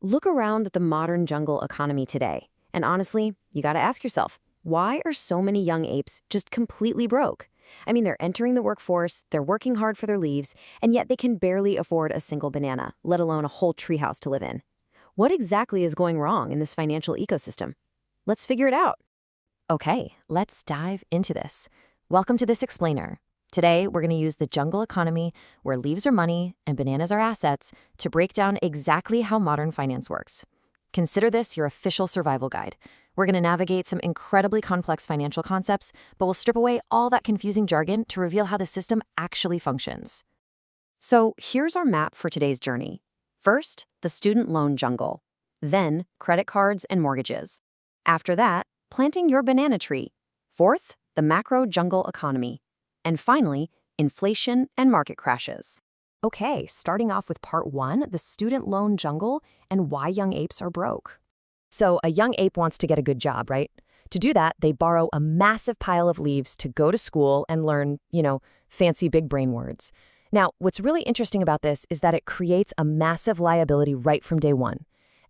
Look around at the modern jungle economy today. And honestly, you gotta ask yourself, why are so many young apes just completely broke? I mean, they're entering the workforce, they're working hard for their leaves, and yet they can barely afford a single banana, let alone a whole treehouse to live in. What exactly is going wrong in this financial ecosystem? Let's figure it out. Okay, let's dive into this. Welcome to This Explainer. Today, we're going to use the jungle economy, where leaves are money and bananas are assets, to break down exactly how modern finance works. Consider this your official survival guide. We're going to navigate some incredibly complex financial concepts, but we'll strip away all that confusing jargon to reveal how the system actually functions. So here's our map for today's journey. First, the student loan jungle. Then, credit cards and mortgages. After that, planting your banana tree. Fourth, the macro jungle economy. And finally, inflation and market crashes. Okay, starting off with part 1, the student loan jungle and why young apes are broke. So a young ape wants to get a good job, right? To do that, they borrow a massive pile of leaves to go to school and learn, fancy big brain words. Now, what's really interesting about this is that it creates a massive liability right from day one.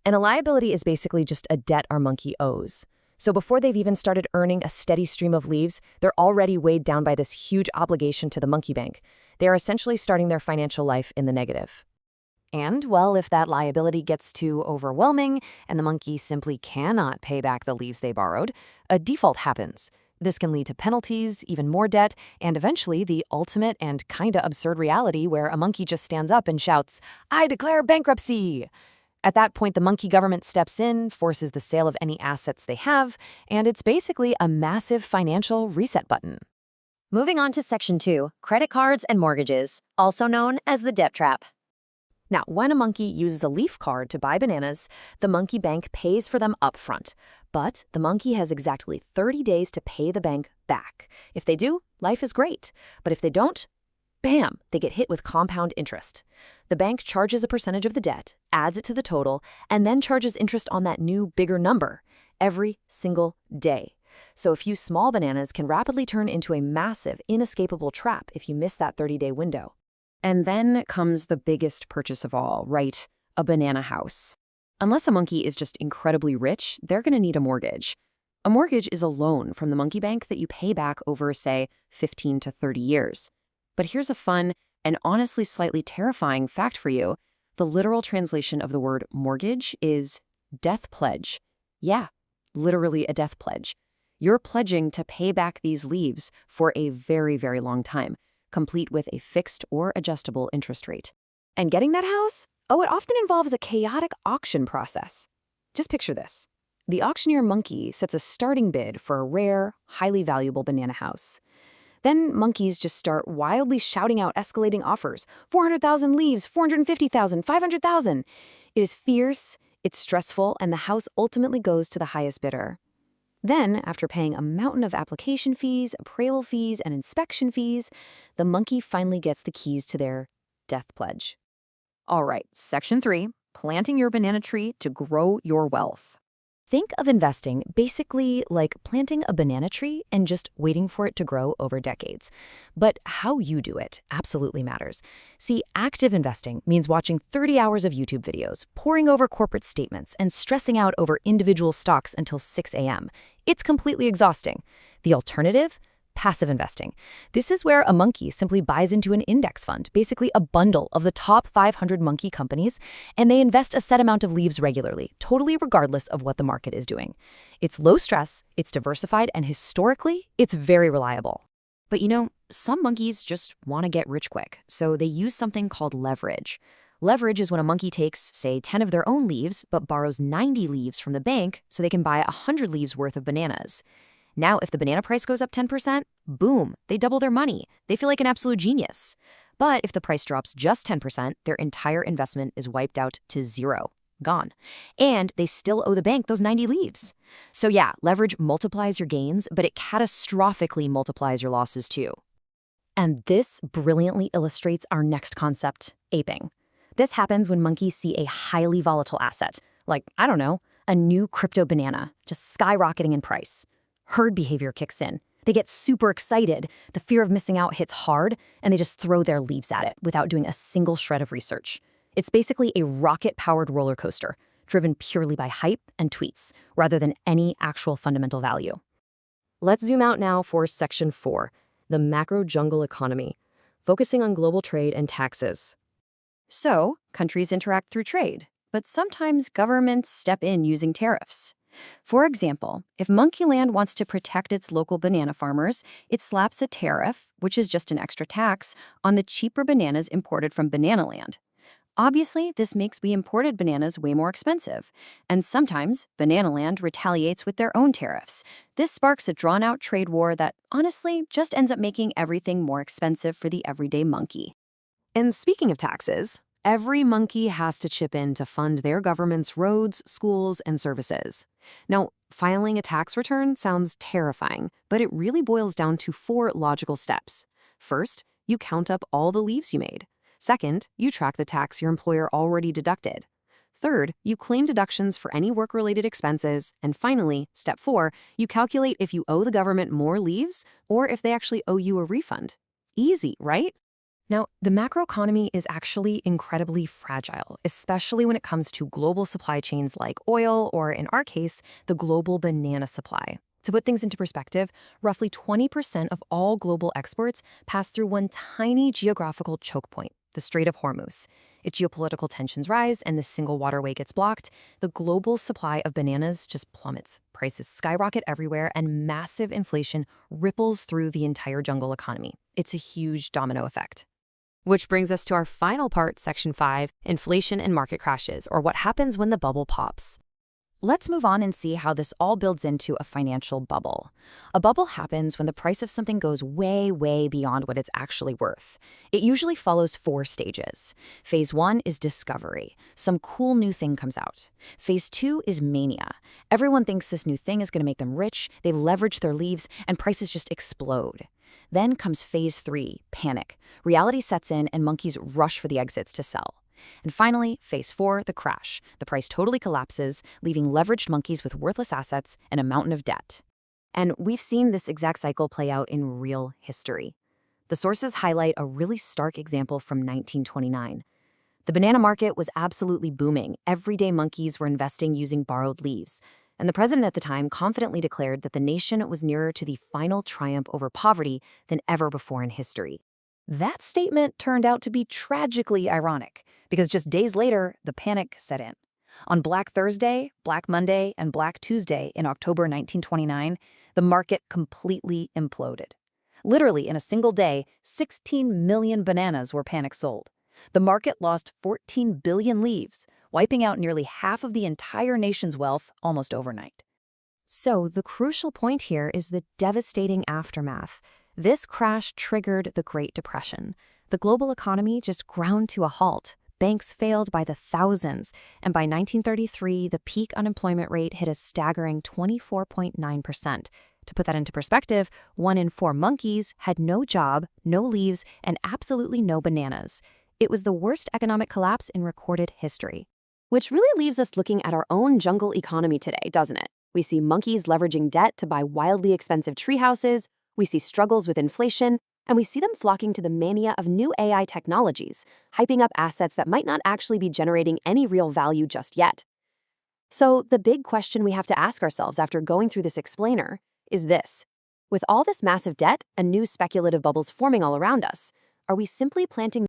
And a liability is basically just a debt our monkey owes. So before they've even started earning a steady stream of leaves, they're already weighed down by this huge obligation to the monkey bank. They are essentially starting their financial life in the negative. And, well, if that liability gets too overwhelming and the monkey simply cannot pay back the leaves they borrowed, a default happens. This can lead to penalties, even more debt, and eventually the ultimate and kinda absurd reality where a monkey just stands up and shouts, "I declare bankruptcy!" At that point, the monkey government steps in, forces the sale of any assets they have, and it's basically a massive financial reset button. Moving on to Section 2, credit cards and mortgages, also known as the debt trap. Now, when a monkey uses a leaf card to buy bananas, the monkey bank pays for them upfront. But the monkey has exactly 30 days to pay the bank back. If they do, life is great. But if they don't, bam, they get hit with compound interest. The bank charges a percentage of the debt, adds it to the total, and then charges interest on that new, bigger number every single day. So a few small bananas can rapidly turn into a massive, inescapable trap if you miss that 30-day window. And then comes the biggest purchase of all, right? A banana house. Unless a monkey is just incredibly rich, they're going to need a mortgage. A mortgage is a loan from the monkey bank that you pay back over, say, 15 to 30 years. But here's a fun and honestly slightly terrifying fact for you. The literal translation of the word mortgage is death pledge. Yeah, literally a death pledge. You're pledging to pay back these leaves for a very, very long time, complete with a fixed or adjustable interest rate. And getting that house? Oh, it often involves a chaotic auction process. Just picture this. The auctioneer monkey sets a starting bid for a rare, highly valuable banana house. Then monkeys just start wildly shouting out escalating offers. 400,000 leaves, 450,000, 500,000. It is fierce, it's stressful, and the house ultimately goes to the highest bidder. Then, after paying a mountain of application fees, appraisal fees, and inspection fees, the monkey finally gets the keys to their death pledge. All right, Section 3, planting your banana tree to grow your wealth. Think of investing basically like planting a banana tree and just waiting for it to grow over decades. But how you do it absolutely matters. See, active investing means watching 30 hours of YouTube videos, poring over corporate statements, and stressing out over individual stocks until 6 a.m. It's completely exhausting. The alternative? Passive investing. This is where a monkey simply buys into an index fund, basically a bundle of the top 500 monkey companies, and they invest a set amount of leaves regularly, totally regardless of what the market is doing. It's low stress, it's diversified, and historically, it's very reliable. But some monkeys just want to get rich quick, so they use something called leverage. Leverage is when a monkey takes, say, 10 of their own leaves, but borrows 90 leaves from the bank so they can buy 100 leaves worth of bananas. Now, if the banana price goes up 10%, boom, they double their money. They feel like an absolute genius. But if the price drops just 10%, their entire investment is wiped out to zero, gone. And they still owe the bank those 90 leaves. So yeah, leverage multiplies your gains, but it catastrophically multiplies your losses too. And this brilliantly illustrates our next concept, aping. This happens when monkeys see a highly volatile asset, like, I don't know, a new crypto banana, just skyrocketing in price. Herd behavior kicks in. They get super excited, the fear of missing out hits hard, and they just throw their leaves at it without doing a single shred of research. It's basically a rocket-powered roller coaster. driven purely by hype and tweets, rather than any actual fundamental value. Let's zoom out now for Section 4, the macro jungle economy, focusing on global trade and taxes. So, countries interact through trade, but sometimes governments step in using tariffs. For example, if Monkeyland wants to protect its local banana farmers, it slaps a tariff, which is just an extra tax, on the cheaper bananas imported from Bananaland. Obviously, this makes we imported bananas way more expensive. And sometimes, Bananaland retaliates with their own tariffs. This sparks a drawn-out trade war that, honestly, just ends up making everything more expensive for the everyday monkey. And speaking of taxes, every monkey has to chip in to fund their government's roads, schools, and services. Now, filing a tax return sounds terrifying, but it really boils down to 4 logical steps. First, you count up all the leaves you made. Second, you track the tax your employer already deducted. Third, you claim deductions for any work-related expenses. And finally, step 4, you calculate if you owe the government more leaves or if they actually owe you a refund. Easy, right? Now, the macroeconomy is actually incredibly fragile, especially when it comes to global supply chains like oil or, in our case, the global banana supply. To put things into perspective, roughly 20% of all global exports pass through one tiny geographical choke point, the Strait of Hormuz. If geopolitical tensions rise and the single waterway gets blocked, the global supply of bananas just plummets. Prices skyrocket everywhere, and massive inflation ripples through the entire jungle economy. It's a huge domino effect. Which brings us to our final part, Section 5, inflation and market crashes, or what happens when the bubble pops. Let's move on and see how this all builds into a financial bubble. A bubble happens when the price of something goes way, way beyond what it's actually worth. It usually follows 4 stages. Phase 1 is discovery. Some cool new thing comes out. Phase 2 is mania. Everyone thinks this new thing is going to make them rich, they leverage their leaves, and prices just explode. Then comes Phase 3, panic. Reality sets in and monkeys rush for the exits to sell. And finally, Phase 4, the crash. The price totally collapses, leaving leveraged monkeys with worthless assets and a mountain of debt. And we've seen this exact cycle play out in real history. The sources highlight a really stark example from 1929. The banana market was absolutely booming. Everyday monkeys were investing using borrowed leaves. And the president at the time confidently declared that the nation was nearer to the final triumph over poverty than ever before in history. That statement turned out to be tragically ironic, because just days later, the panic set in. On Black Thursday, Black Monday, and Black Tuesday in October 1929, the market completely imploded. Literally, in a single day, 16 million bananas were panic sold. The market lost 14 billion leaves, wiping out nearly half of the entire nation's wealth almost overnight. So the crucial point here is the devastating aftermath. This crash triggered the Great Depression. The global economy just ground to a halt. Banks failed by the thousands, and by 1933, the peak unemployment rate hit a staggering 24.9%. To put that into perspective, 1 in 4 monkeys had no job, no leaves, and absolutely no bananas. It was the worst economic collapse in recorded history. Which really leaves us looking at our own jungle economy today, doesn't it? We see monkeys leveraging debt to buy wildly expensive tree houses, we see struggles with inflation, and we see them flocking to the mania of new AI technologies, hyping up assets that might not actually be generating any real value just yet. So the big question we have to ask ourselves after going through this explainer is this. With all this massive debt and new speculative bubbles forming all around us, are we simply planting